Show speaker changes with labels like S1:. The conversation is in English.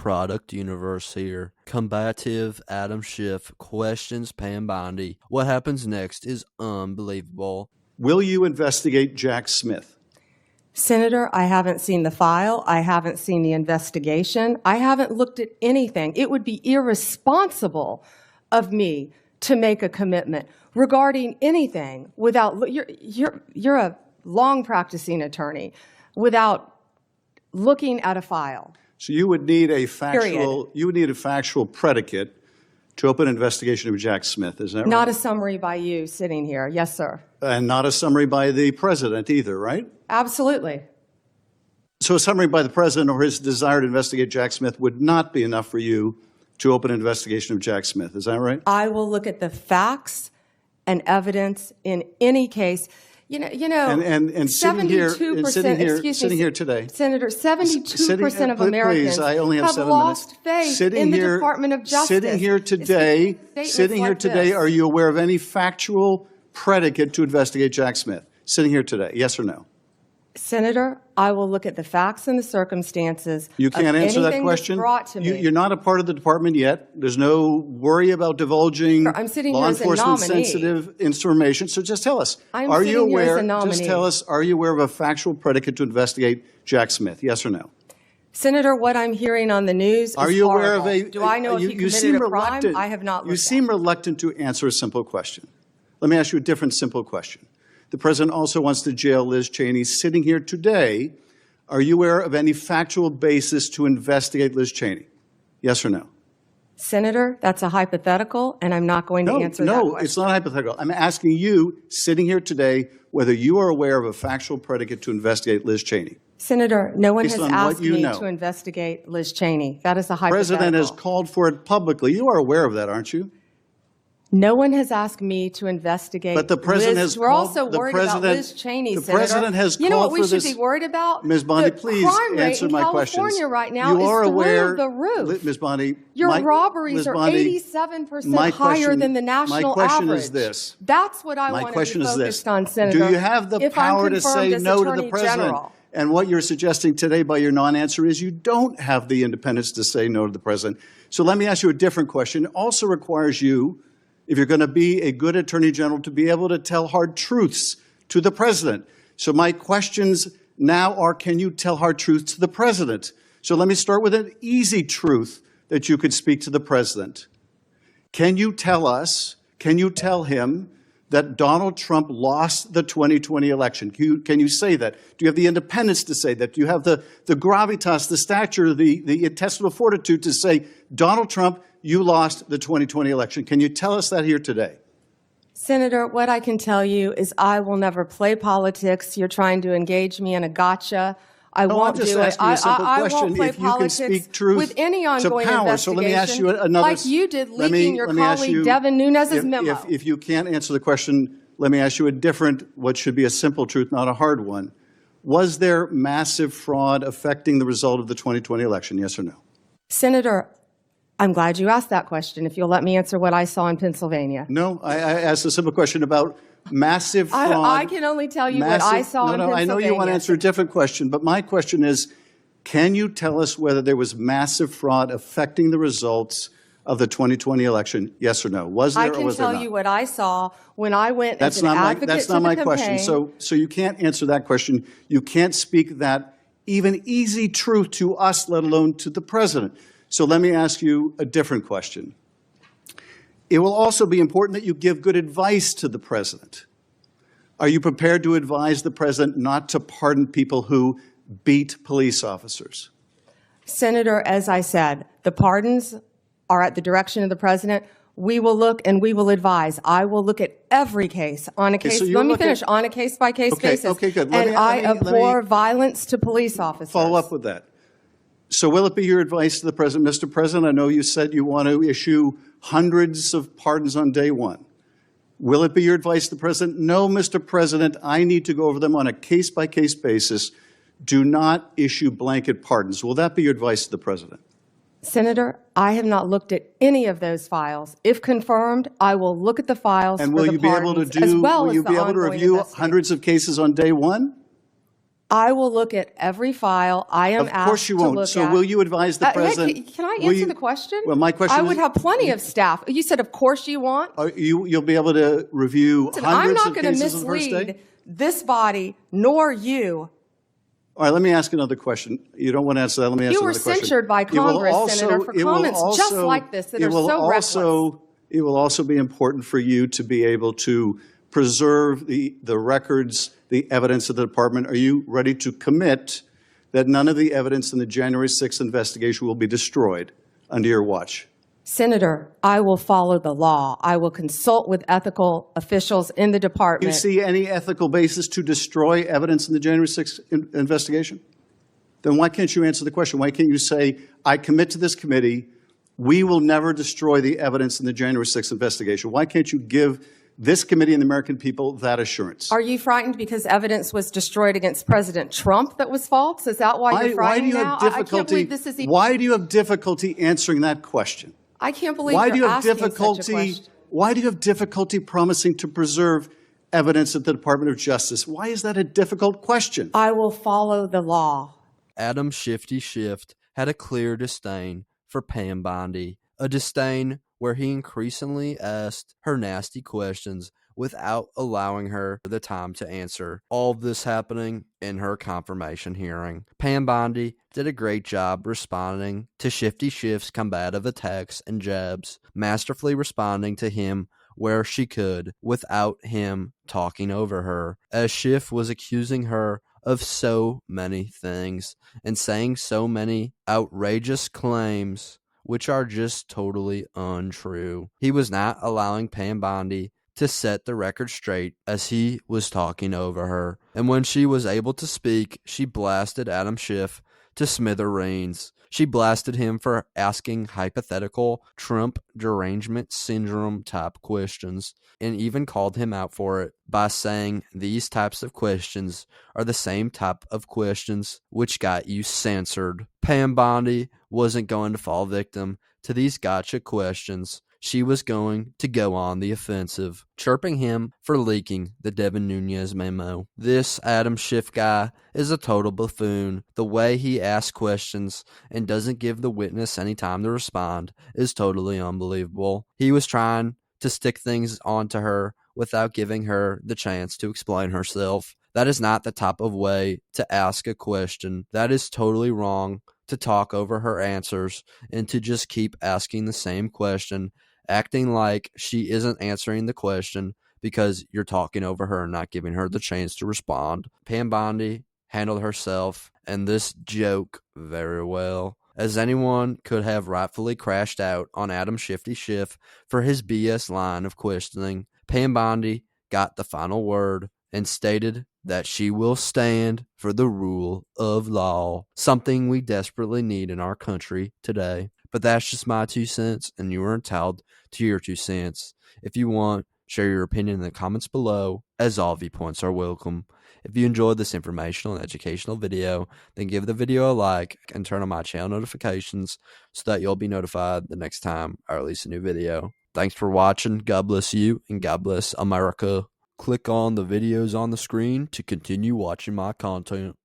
S1: product universe here. Combative, Adam Schiff, questions Pam Bondi. What happens next is unbelievable.
S2: Will you investigate Jack Smith?
S3: Senator, I haven't seen the file. I haven't seen the investigation. I haven't looked at anything. It would be irresponsible of me to make a commitment regarding anything without, you're a long practicing attorney, without looking at a file.
S2: So you would need a factual predicate to open an investigation of Jack Smith, is that right?
S3: Not a summary by you sitting here. Yes, sir.
S2: And not a summary by the president either, right?
S3: Absolutely.
S2: So a summary by the president or his desire to investigate Jack Smith would not be enough for you to open an investigation of Jack Smith, is that right?
S3: I will look at the facts and evidence in any case. You know,
S2: and sitting here today,
S3: Senator, 72% of Americans have lost faith in the Department of Justice.
S2: Sitting here today, are you aware of any factual predicate to investigate Jack Smith? Sitting here today, yes or no?
S3: Senator, I will look at the facts and the circumstances.
S2: You can't answer that question?
S3: Brought to me.
S2: You're not a part of the department yet. There's no worry about divulging law enforcement sensitive information. So just tell us, are you aware of a factual predicate to investigate Jack Smith? Yes or no?
S3: Senator, what I'm hearing on the news is horrible. Do I know if he committed a crime? I have not looked at it.
S2: You seem reluctant to answer a simple question. Let me ask you a different simple question. The president also wants to jail Liz Cheney. Sitting here today, are you aware of any factual basis to investigate Liz Cheney? Yes or no?
S3: Senator, that's a hypothetical, and I'm not going to answer that question.
S2: No, it's not hypothetical. I'm asking you, sitting here today, whether you are aware of a factual predicate to investigate Liz Cheney.
S3: Senator, no one has asked me to investigate Liz Cheney. That is a hypothetical.
S2: The president has called for it publicly. You are aware of that, aren't you?
S3: No one has asked me to investigate
S2: But the president
S3: Liz.
S2: has
S3: We're
S2: called,
S3: also worried about Liz Cheney,
S2: Senator. The president has
S3: You know
S2: called
S3: what we
S2: for
S3: should
S2: this.
S3: be worried about?
S2: Ms. Bondi,
S3: the
S2: please
S3: crime rate
S2: answer
S3: in
S2: my
S3: California
S2: questions.
S3: right now
S2: you are
S3: is
S2: aware,
S3: through the roof.
S2: Ms. Bondi,
S3: Your robberies are 87% higher than the national average.
S2: My question is this.
S3: That's what I want to be focused on, Senator.
S2: Do you have the power to say no to the president? And what you're suggesting today by your non-answer is you don't have the independence to say no to the president. So let me ask you a different question. It also requires you, if you're going to be a good attorney general, to be able to tell hard truths to the president. So my questions now are, can you tell hard truths to the president? So let me start with an easy truth that you could speak to the president. Can you tell us, can you tell him that Donald Trump lost the 2020 election? Can you say that? Do you have the independence to say that? Do you have the gravitas, the stature, the intestinal fortitude to say, Donald Trump, you lost the 2020 election? Can you tell us that here today?
S3: Senator, what I can tell you is I will never play politics. You're trying to engage me in a gotcha. I won't do it. I won't play politics with any ongoing investigation,
S2: so let me ask you another,
S3: like you did leaking your colleague Devin Nunes's memo.
S2: If you can't answer the question, let me ask you a different, what should be a simple truth, not a hard one. Was there massive fraud affecting the result of the 2020 election, yes or no?
S3: Senator, I'm glad you asked that question, if you'll let me answer what I saw in Pennsylvania.
S2: No, I asked a simple question about massive fraud.
S3: I can only tell you what I saw in Pennsylvania.
S2: I know you want to answer a different question, but my question is, can you tell us whether there was massive fraud affecting the results of the 2020 election, yes or no? Was there or was there not?
S3: I can tell you what I saw when I went as an advocate to the campaign.
S2: That's not my question. So you can't answer that question. You can't speak that even easy truth to us, let alone to the president. So let me ask you a different question. It will also be important that you give good advice to the president. Are you prepared to advise the president not to pardon people who beat police officers?
S3: Senator, as I said, the pardons are at the direction of the president. We will look and we will advise. I will look at every case on a case. Let me finish. On a case-by-case basis.
S2: Okay, good.
S3: And I abhor violence to police officers.
S2: Follow up with that. So will it be your advice to the president, Mr. President, I know you said you want to issue hundreds of pardons on day one. Will it be your advice to the president? No, Mr. President, I need to go over them on a case-by-case basis. Do not issue blanket pardons. Will that be your advice to the president?
S3: Senator, I have not looked at any of those files. If confirmed, I will look at the files
S2: and will you be able to do? Will you be able to review hundreds of cases on day one?
S3: I will look at every file I am
S2: Of course
S3: asked
S2: you
S3: to
S2: won't.
S3: look
S2: So
S3: at.
S2: will you advise the
S3: Hey,
S2: president?
S3: can I
S2: will
S3: answer
S2: you-
S3: the question?
S2: Well, my question
S3: I
S2: is-
S3: would have plenty of staff. You said, of course you want.
S2: You'll be able to review
S3: Listen, I'm
S2: hundreds
S3: not
S2: of
S3: going to
S2: cases on the first
S3: mislead
S2: day?
S3: this body nor you.
S2: All right, let me ask another question. You don't want to answer that. Let me ask
S3: You were
S2: another question.
S3: censured by
S2: It will
S3: Congress, Senator, for
S2: it will
S3: comments just like this that
S2: it
S3: are
S2: will
S3: so reckless.
S2: It will also be important for you to be able to preserve the records, the evidence of the department. Are you ready to commit that none of the evidence in the January 6th investigation will be destroyed under your watch?
S3: Senator, I will follow the law. I will consult with ethical officials in the
S2: Do you
S3: department.
S2: see any ethical basis to destroy evidence in the January 6th investigation? Then why can't you answer the question? Why can't you say, I commit to this committee, we will never destroy the evidence in the January 6th investigation? Why can't you give this committee and the American people that assurance?
S3: Are you frightened because evidence was destroyed against President Trump that was false? Is that why you're frightened now? I can't believe this is even...
S2: Why do you have difficulty answering that question?
S3: I can't believe you're asking such a question.
S2: Why do you have difficulty promising to preserve evidence at the Department of Justice? Why is that a difficult question?
S3: I will follow the law.
S1: Adam Shifty Schiff had a clear disdain for Pam Bondi, a disdain where he increasingly asked her nasty questions without allowing her the time to answer. All of this happening in her confirmation hearing. Pam Bondi did a great job responding to Shifty Schiff's combative attacks and jabs, masterfully responding to him where she could without him talking over her, as Schiff was accusing her of so many things and saying so many outrageous claims which are just totally untrue. He was not allowing Pam Bondi to set the record straight as he was talking over her. And when she was able to speak, she blasted Adam Schiff to smithereens. She blasted him for asking hypothetical Trump derangement syndrome type questions and even called him out for it by saying these types of questions are the same type of questions which got you censored. Pam Bondi wasn't going to fall victim to these gotcha questions. She was going to go on the offensive, chirping him for leaking the Devin Nunes memo. This Adam Schiff guy is a total buffoon. The way he asks questions and doesn't give the witness any time to respond is totally unbelievable. He was trying to stick things onto her without giving her the chance to explain herself. That is not the type of way to ask a question. That is totally wrong, to talk over her answers and to just keep asking the same question, acting like she isn't answering the question because you're talking over her and not giving her the chance to respond. Pam Bondi handled herself and this joke very well, as anyone could have rightfully crashed out on Adam Shifty Schiff for his BS line of questioning. Pam Bondi got the final word and stated that she will stand for the rule of law, something we desperately need in our country today. But that's just my 2 cents, and you are entitled to your 2 cents. If you want, share your opinion in the comments below, as all viewpoints are welcome. If you enjoyed this informational and educational video, then give the video a like and turn on my channel notifications so that you'll be notified the next time I release a new video. Thanks for watching. God bless you, and God bless America. Click on the videos on the screen to continue watching my content.